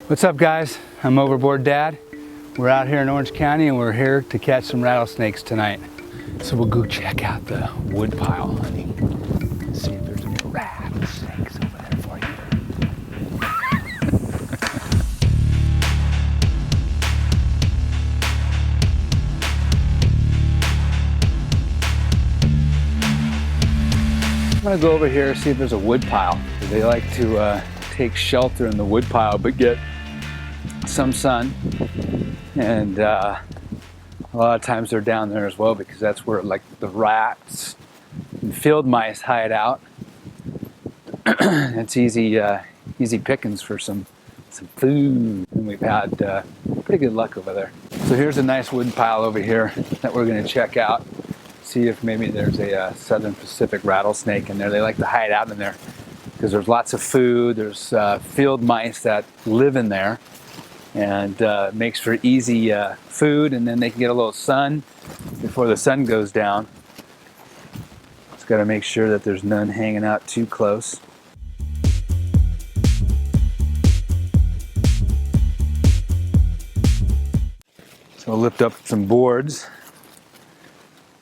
What's up, guys? I'm OverboardDad. We're out here in Orange County and we're here to catch some rattlesnakes tonight. So we'll go check out the wood pile, honey. See if there's any rattlesnakes over there for you. I'm gonna go over here and see if there's a wood pile. They like to take shelter in the wood pile but get some sun, and a lot of times they're down there as well because that's where like the rats and field mice hide out. It's easy pickings for some food, and we've had pretty good luck over there. So here's a nice wood pile over here that we're going to check out, see if maybe there's a southern Pacific rattlesnake in there. They like to hide out in there because there's lots of food. There's field mice that live in there, and makes for easy food, and then they can get a little sun before the sun goes down. Just got to make sure that there's none hanging out too close. So we'll lift up some boards,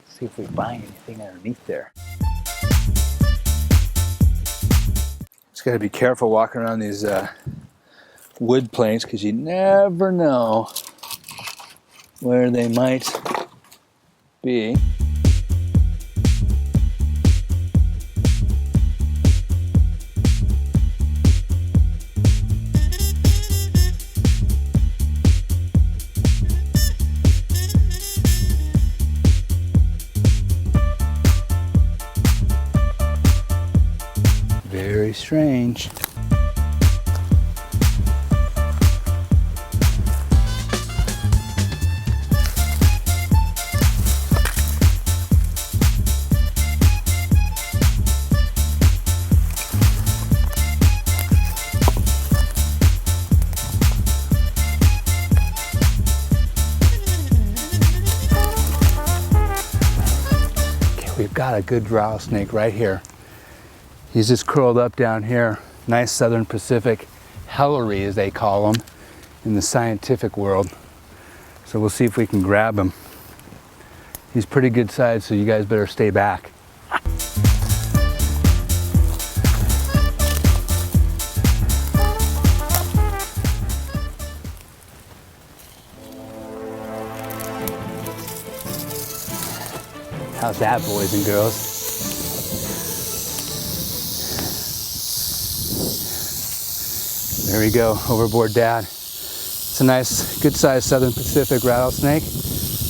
see if we find anything underneath there. Just got to be careful walking around these wood planks because you never know where they might be. Very strange. We've got a good rattlesnake right here. He's just curled up down here. Nice southern Pacific hellery, as they call them in the scientific world. So we'll see if we can grab him. He's pretty good size, so you guys better stay back. How's that, boys and girls? There we go, Overboard Dad. It's a nice, good sized southern Pacific rattlesnake.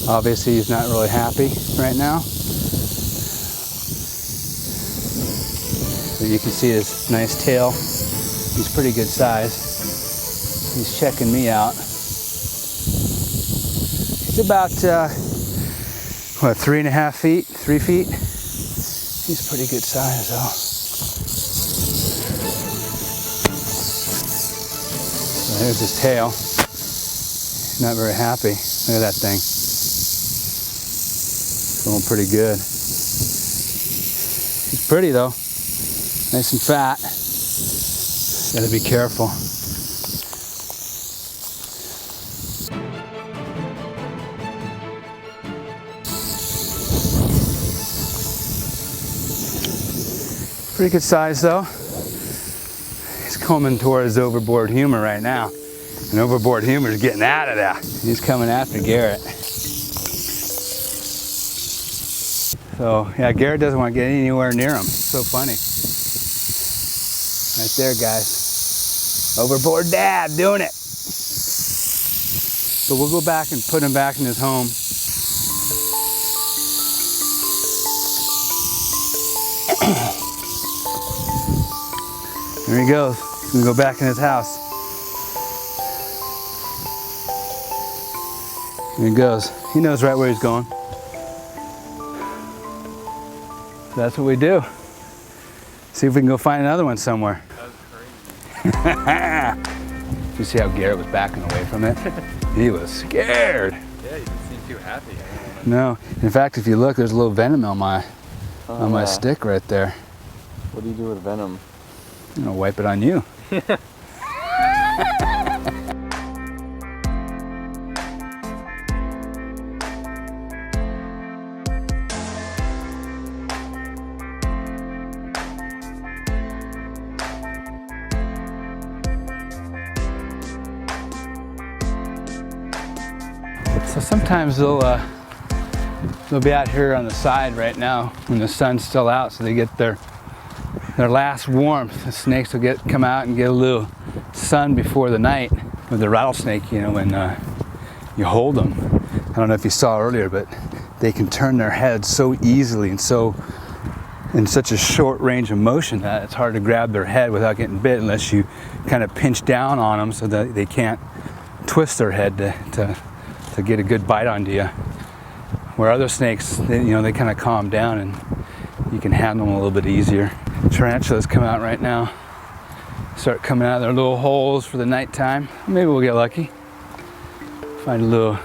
Obviously he's not really happy right now. But you can see his nice tail. He's pretty good size. He's checking me out. He's about, what, 3.5 feet, 3 feet? He's pretty good size though. So there's his tail. He's not very happy. Look at that thing. It's going pretty good. He's pretty though. Nice and fat. Gotta be careful. Pretty good size though. He's coming towards overboard humor right now. And overboard humor is getting out of that. He's coming after Garrett. So yeah, Garrett doesn't want to get anywhere near him. It's so funny. Right there, guys. Overboard Dad doing it. But we'll go back and put him back in his home. There he goes. He's gonna go back in his house. There he goes. He knows right where he's going. So that's what we do. See if we can go find another one somewhere. That was crazy. You see how Garrett was backing away from it? He was scared. Yeah, he didn't seem too happy. No. In fact, if you look, there's a little venom on my stick right there. What do you do with venom? I'm gonna wipe it on you. So sometimes they'll be out here on the side right now when the sun's still out, so they get their last warmth. The snakes will come out and get a little sun before the night. With the rattlesnake, you know, when you hold them, I don't know if you saw earlier, but they can turn their heads so easily and so in such a short range of motion that it's hard to grab their head without getting bit unless you kind of pinch down on them so that they can't twist their head to get a good bite onto you. Where other snakes, they kind of calm down and you can handle them a little bit easier. Tarantulas come out right now. Start coming out of their little holes for the nighttime. Maybe we'll get lucky. Find a little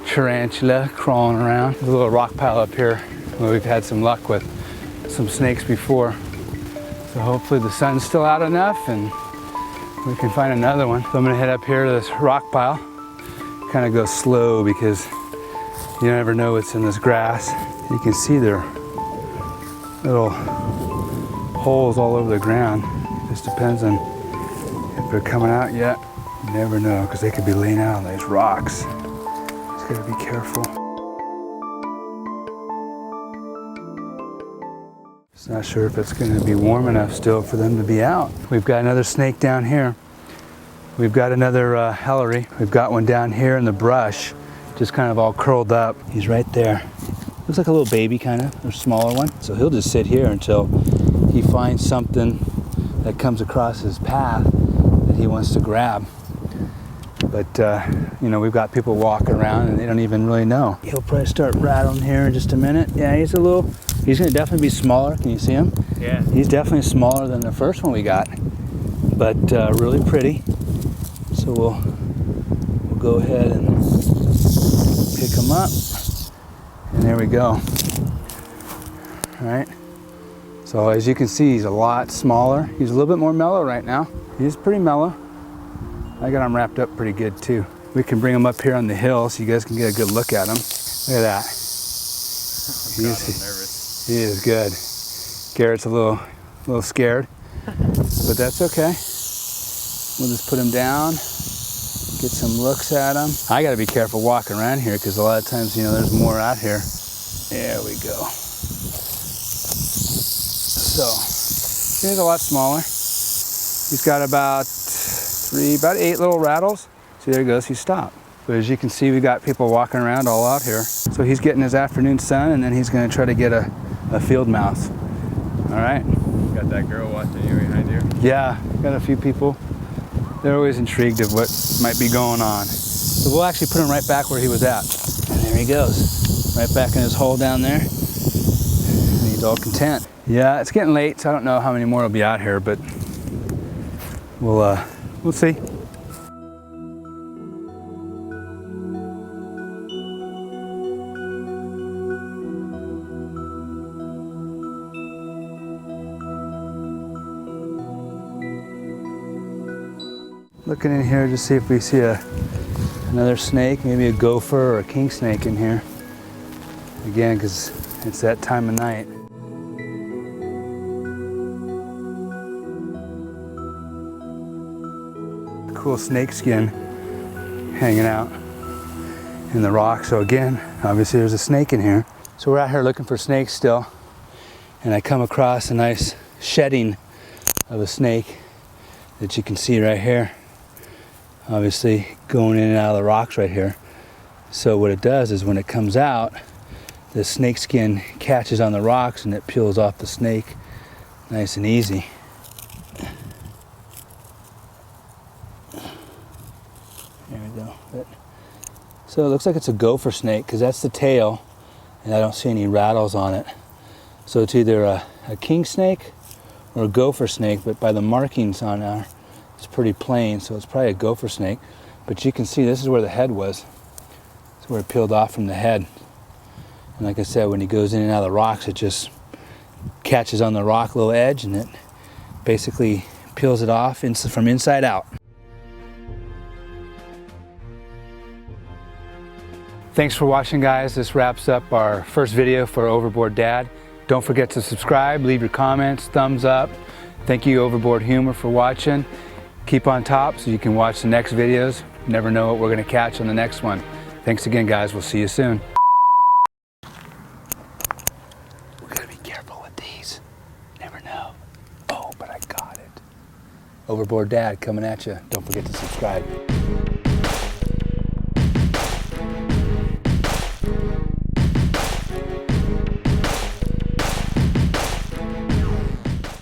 tarantula crawling around. There's a little rock pile up here where we've had some luck with some snakes before. So hopefully the sun's still out enough and we can find another one. So I'm gonna head up here to this rock pile. Kind of go slow because you never know what's in this grass. You can see their little holes all over the ground. Just depends on if they're coming out yet. You never know because they could be laying out on these rocks. Just gotta be careful. Just not sure if it's gonna be warm enough still for them to be out. We've got another snake down here. We've got another hellery. We've got one down here in the brush, just kind of all curled up. He's right there. Looks like a little baby kind of, a smaller one. So he'll just sit here until he finds something that comes across his path that he wants to grab. But we've got people walking around and they don't even really know. He'll probably start rattling here in just a minute. Yeah, he's gonna definitely be smaller. Can you see him? Yeah. He's definitely smaller than the first one we got, but really pretty. So we'll go ahead and pick him up. And there we go. All right. So as you can see, he's a lot smaller. He's a little bit more mellow right now. He's pretty mellow. I got him wrapped up pretty good too. We can bring him up here on the hill so you guys can get a good look at him. Look at that. I'm nervous. He is good. Garrett's a little scared, but that's okay. We'll just put him down, get some looks at him. I gotta be careful walking around here because a lot of times, there's more out here. There we go. So, he's a lot smaller. He's got about 8 little rattles. See, there he goes, he stopped. But as you can see, we got people walking around all out here. So he's getting his afternoon sun and then he's gonna try to get a field mouse. All right. Got that girl watching you behind you? Yeah, got a few people. They're always intrigued of what might be going on. So we'll actually put him right back where he was at. And there he goes, right back in his hole down there. And he's all content. Yeah, it's getting late, so I don't know how many more will be out here, but we'll see. Looking in here to see if we see another snake, maybe a gopher or a king snake in here. Again, because it's that time of night. Cool snake skin hanging out in the rock. So again, obviously there's a snake in here. So we're out here looking for snakes still. And I come across a nice shedding of a snake that you can see right here. Obviously going in and out of the rocks right here. So what it does is when it comes out, the snake skin catches on the rocks and it peels off the snake nice and easy. There we go. So it looks like it's a gopher snake because that's the tail and I don't see any rattles on it. So it's either a king snake or a gopher snake, but by the markings on our, it's pretty plain, so it's probably a gopher snake. But you can see this is where the head was. It's where it peeled off from the head. And like I said, when he goes in and out of the rocks, it just catches on the rock little edge and it basically peels it off from inside out. Thanks for watching, guys. This wraps up our first video for OverboardDad. Don't forget to subscribe, leave your comments, thumbs up. Thank you, OverboardHumor, for watching. Keep on top so you can watch the next videos. Never know what we're going to catch on the next one. Thanks again, guys. We'll see you soon. We gotta be careful with these. Never know. Oh, but I got it. Overboard Dad coming at you. Don't forget to subscribe.